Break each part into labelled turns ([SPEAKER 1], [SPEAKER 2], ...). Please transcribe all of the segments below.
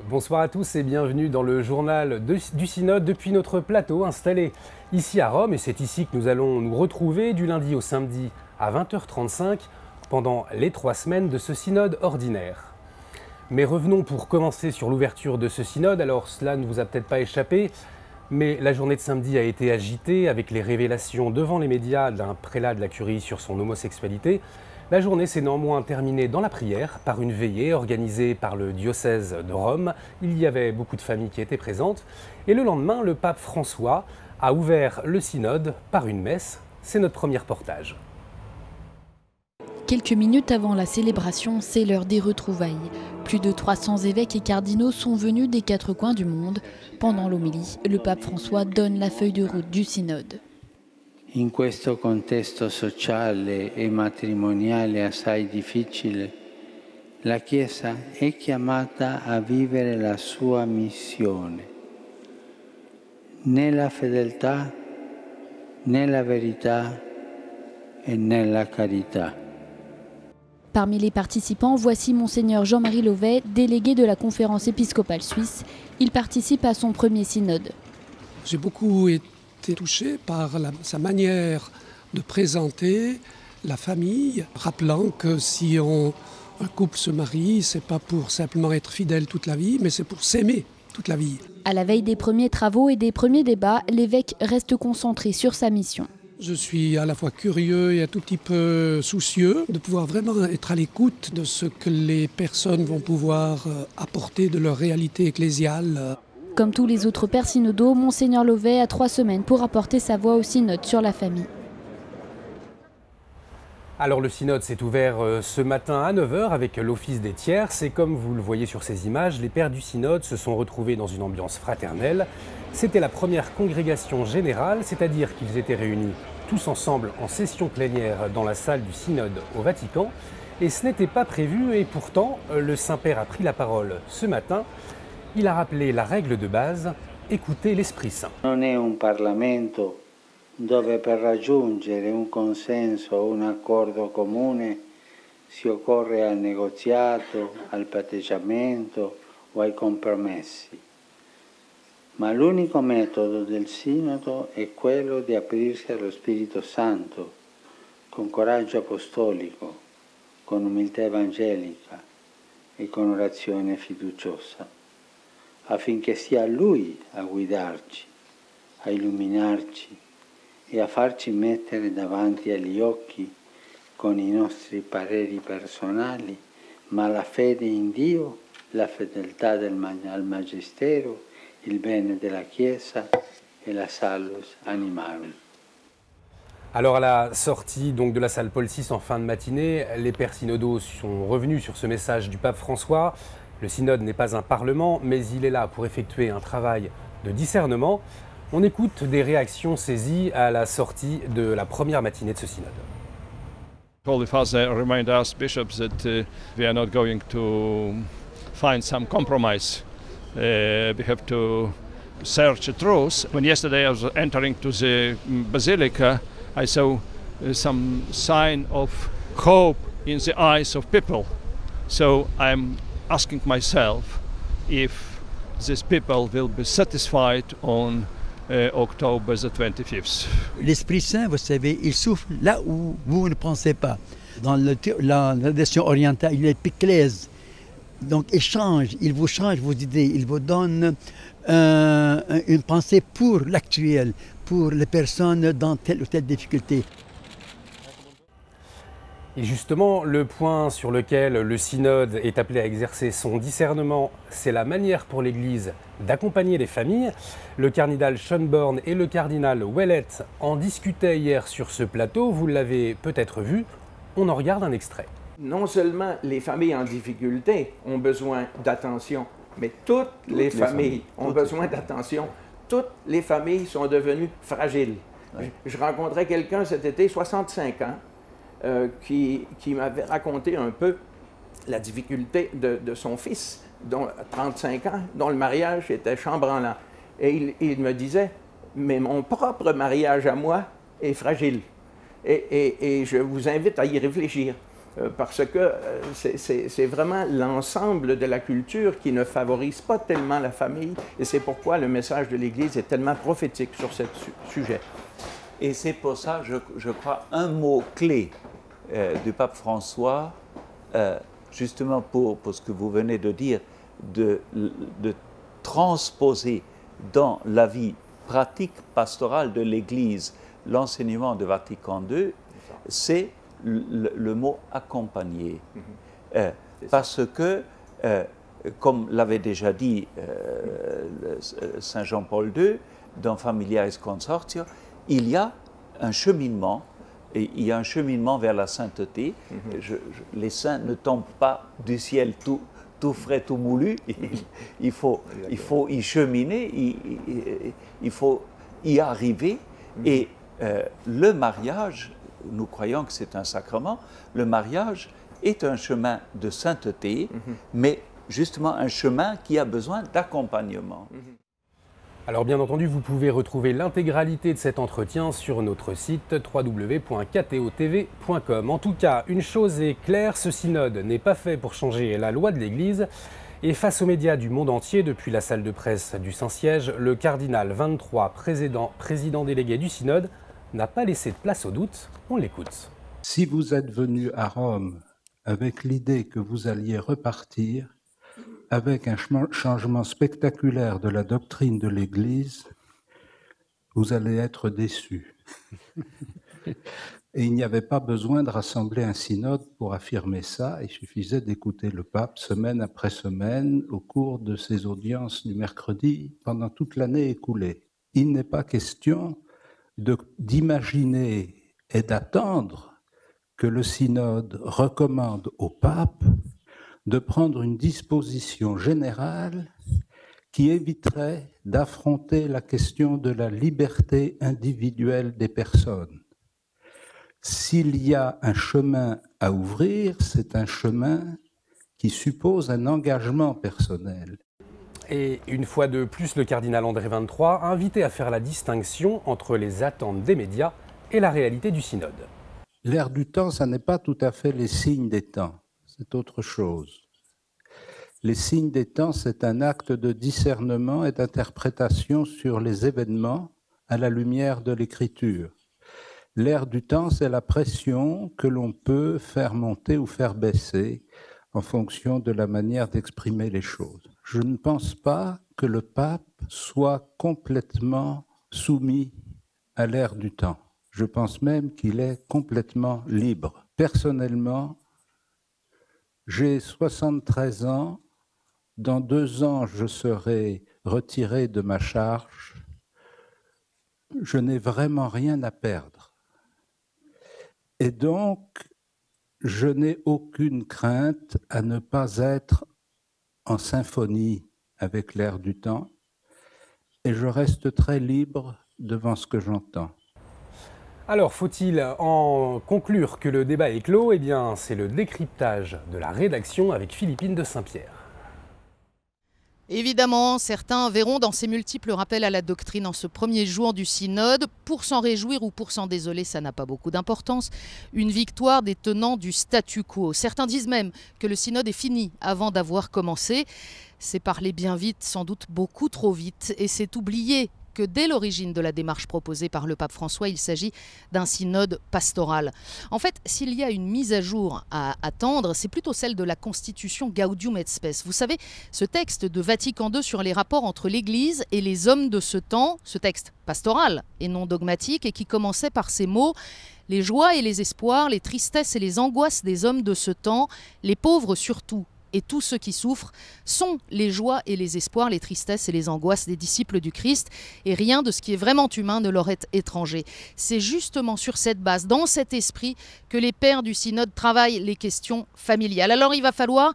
[SPEAKER 1] Bonsoir à tous et bienvenue dans le journal du Synode depuis notre plateau installé ici à Rome. Et c'est ici que nous allons nous retrouver du lundi au samedi à 20h35 pendant les 3 semaines de ce synode ordinaire. Mais revenons pour commencer sur l'ouverture de ce synode. Alors cela ne vous a peut-être pas échappé, mais la journée de samedi a été agitée avec les révélations devant les médias d'un prélat de la Curie sur son homosexualité. La journée s'est néanmoins terminée dans la prière par une veillée organisée par le diocèse de Rome. Il y avait beaucoup de familles qui étaient présentes. Et le lendemain, le pape François a ouvert le synode par une messe. C'est notre premier reportage.
[SPEAKER 2] Quelques minutes avant la célébration, c'est l'heure des retrouvailles. Plus de 300 évêques et cardinaux sont venus des 4 coins du monde. Pendant l'homélie, le pape François donne la feuille de route du synode.
[SPEAKER 3] In questo contesto sociale e matrimoniale assai difficile, la Chiesa è chiamata a vivere la sua missione, nella fedeltà, nella verità e nella carità.
[SPEAKER 2] Parmi les participants, voici Monseigneur Jean-Marie Lauvet, délégué de la conférence épiscopale suisse. Il participe à son premier synode.
[SPEAKER 4] J'ai beaucoup été touché par sa manière de présenter la famille, rappelant que si un couple se marie, c'est pas pour simplement être fidèle toute la vie, mais c'est pour s'aimer toute la vie.
[SPEAKER 2] À la veille des premiers travaux et des premiers débats, l'évêque reste concentré sur sa mission.
[SPEAKER 4] Je suis à la fois curieux et un tout petit peu soucieux de pouvoir vraiment être à l'écoute de ce que les personnes vont pouvoir apporter de leur réalité ecclésiale.
[SPEAKER 2] Comme tous les autres pères synodaux, Monseigneur Lauvet a 3 semaines pour apporter sa voix au synode sur la famille.
[SPEAKER 1] Alors le synode s'est ouvert ce matin à 9h avec l'office des tierces et comme vous le voyez sur ces images, les pères du synode se sont retrouvés dans une ambiance fraternelle. C'était la première congrégation générale, c'est-à-dire qu'ils étaient réunis tous ensemble en session plénière dans la salle du synode au Vatican. Et ce n'était pas prévu et pourtant le Saint-Père a pris la parole ce matin. Il a rappelé la règle de base, écouter l'Esprit Saint.
[SPEAKER 3] Non è un Parlamento dove per raggiungere un consenso o un accordo comune si occorre al negoziato, al patteggiamento o ai compromessi. Ma l'unico metodo del Sinodo è quello di aprirsi allo Spirito Santo, con coraggio apostolico, con umiltà evangelica e con orazione fiduciosa, affinché sia Lui a guidarci, a illuminarci e a farci mettere davanti agli occhi con i nostri pareri personali, ma la fede in Dio, la fedeltà al Magistero, il bene della Chiesa et la salus animarum.
[SPEAKER 1] Alors à la sortie donc, de la salle Paul VI en fin de matinée, les pères synodaux sont revenus sur ce message du pape François. Le synode n'est pas un parlement, mais il est là pour effectuer un travail de discernement. On écoute des réactions saisies à la sortie de la première matinée de ce synode.
[SPEAKER 5] Holy Father remind us bishops that we are not going to find some compromise. We have to search the truth. When yesterday I was entering to the basilica, I saw some sign of hope in the eyes of people. So I'm asking myself if these people will be satisfied on October the 25th.
[SPEAKER 6] L'Esprit Saint, vous savez, il souffle là où vous ne pensez pas. Dans la tradition orientale, il est piklèse. Donc il vous change vos idées, il vous donne une pensée pour l'actuel, pour les personnes dans telle ou telle difficulté.
[SPEAKER 1] Et justement, le point sur lequel le synode est appelé à exercer son discernement, c'est la manière pour l'Église d'accompagner les familles. Le cardinal Schönborn et le cardinal Ouellet en discutaient hier sur ce plateau, vous l'avez peut-être vu, on en regarde un extrait.
[SPEAKER 7] Non seulement les familles en difficulté ont besoin d'attention, mais toutes les familles ont besoin d'attention. Toutes les familles sont devenues fragiles. Ouais. Je rencontrais quelqu'un cet été, 65 ans, qui m'avait raconté un peu la difficulté de son fils, dont 35 ans, dont le mariage était chambranlant. Et il me disait, mais mon propre mariage à moi est fragile. Et je vous invite à y réfléchir. parce que c'est vraiment l'ensemble de la culture qui ne favorise pas tellement la famille, et c'est pourquoi le message de l'Église est tellement prophétique sur ce sujet.
[SPEAKER 8] Et c'est pour ça, je crois, un mot clé du pape François, justement pour ce que vous venez de dire, de transposer dans la vie pratique pastorale de l'Église l'enseignement de Vatican II, c'est le mot accompagner. Parce que, comme l'avait déjà dit Saint Jean-Paul II, dans Familiaris Consortio, il y a un cheminement, et il y a un cheminement vers la sainteté. Les saints ne tombent pas du ciel tout frais, tout moulu. Il faut y cheminer, il faut y arriver. Et le mariage, nous croyons que c'est un sacrement, le mariage est un chemin de sainteté, mais justement un chemin qui a besoin d'accompagnement.
[SPEAKER 1] Alors bien entendu, vous pouvez retrouver l'intégralité de cet entretien sur notre site www.ktotv.com. En tout cas, une chose est claire, ce synode n'est pas fait pour changer la loi de l'Église. Et face aux médias du monde entier, depuis la salle de presse du Saint-Siège, le cardinal 23, président délégué du synode, n'a pas laissé de place au doute. On l'écoute.
[SPEAKER 9] Si vous êtes venu à Rome avec l'idée que vous alliez repartir avec un changement spectaculaire de la doctrine de l'Église, vous allez être déçus. Et il n'y avait pas besoin de rassembler un synode pour affirmer ça, il suffisait d'écouter le pape semaine après semaine au cours de ses audiences du mercredi pendant toute l'année écoulée. Il n'est pas question d'imaginer et d'attendre que le synode recommande au pape de prendre une disposition générale qui éviterait d'affronter la question de la liberté individuelle des personnes. S'il y a un chemin à ouvrir, c'est un chemin qui suppose un engagement personnel.
[SPEAKER 1] Et une fois de plus, le cardinal André 23 a invité à faire la distinction entre les attentes des médias et la réalité du synode.
[SPEAKER 9] L'ère du temps, ça n'est pas tout à fait les signes des temps. C'est autre chose. Les signes des temps, c'est un acte de discernement et d'interprétation sur les événements à la lumière de l'Écriture. L'ère du temps, c'est la pression que l'on peut faire monter ou faire baisser en fonction de la manière d'exprimer les choses. Je ne pense pas que le pape soit complètement soumis à l'ère du temps. Je pense même qu'il est complètement libre. Personnellement, j'ai 73 ans. Dans 2 ans, je serai retiré de ma charge. Je n'ai vraiment rien à perdre. Et donc, je n'ai aucune crainte à ne pas être en symphonie avec l'air du temps. Et je reste très libre devant ce que j'entends.
[SPEAKER 1] Alors, faut-il en conclure que le débat est clos? Eh bien, c'est le décryptage de la rédaction avec Philippine de Saint-Pierre.
[SPEAKER 10] Évidemment, certains verront dans ces multiples rappels à la doctrine en ce premier jour du synode, pour s'en réjouir ou pour s'en désoler, ça n'a pas beaucoup d'importance, une victoire des tenants du statu quo. Certains disent même que le synode est fini avant d'avoir commencé. C'est parler bien vite, sans doute beaucoup trop vite, et c'est oublier que dès l'origine de la démarche proposée par le pape François, il s'agit d'un synode pastoral. En fait, s'il y a une mise à jour à attendre, c'est plutôt celle de la Constitution Gaudium et Spes. Vous savez, ce texte de Vatican II sur les rapports entre l'Église et les hommes de ce temps, ce texte pastoral et non dogmatique, et qui commençait par ces mots: les joies et les espoirs, les tristesses et les angoisses des hommes de ce temps, les pauvres surtout, et tous ceux qui souffrent, sont les joies et les espoirs, les tristesses et les angoisses des disciples du Christ, et rien de ce qui est vraiment humain ne leur est étranger. C'est justement sur cette base, dans cet esprit, que les pères du synode travaillent les questions familiales. Alors il va falloir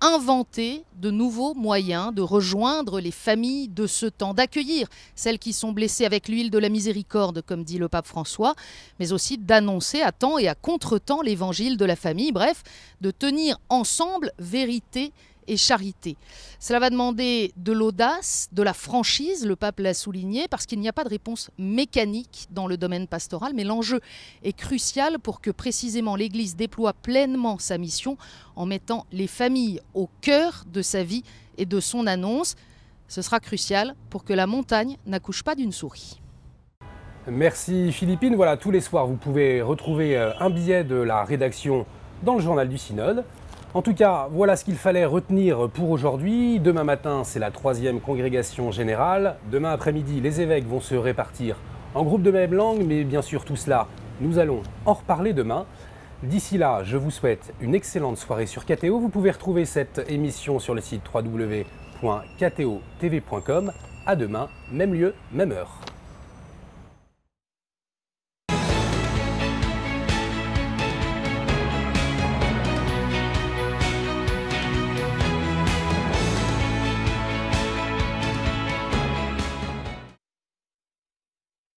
[SPEAKER 10] inventer de nouveaux moyens de rejoindre les familles de ce temps, d'accueillir celles qui sont blessées avec l'huile de la miséricorde, comme dit le pape François, mais aussi d'annoncer à temps et à contre-temps l'évangile de la famille, bref, de tenir ensemble vérité et charité. Cela va demander de l'audace, de la franchise, le pape l'a souligné, parce qu'il n'y a pas de réponse mécanique dans le domaine pastoral, mais l'enjeu est crucial pour que précisément l'Église déploie pleinement sa mission en mettant les familles au cœur de sa vie et de son annonce. Ce sera crucial pour que la montagne n'accouche pas d'une souris.
[SPEAKER 1] Merci Philippine. Voilà, tous les soirs, vous pouvez retrouver un billet de la rédaction dans le journal du Synode. En tout cas, voilà ce qu'il fallait retenir pour aujourd'hui. Demain matin, c'est la 3e congrégation générale. Demain après-midi, les évêques vont se répartir en groupes de même langue, mais bien sûr, tout cela, nous allons en reparler demain. D'ici là, je vous souhaite une excellente soirée sur KTO. Vous pouvez retrouver cette émission sur le site www.ktotv.com. À demain, même lieu, même heure.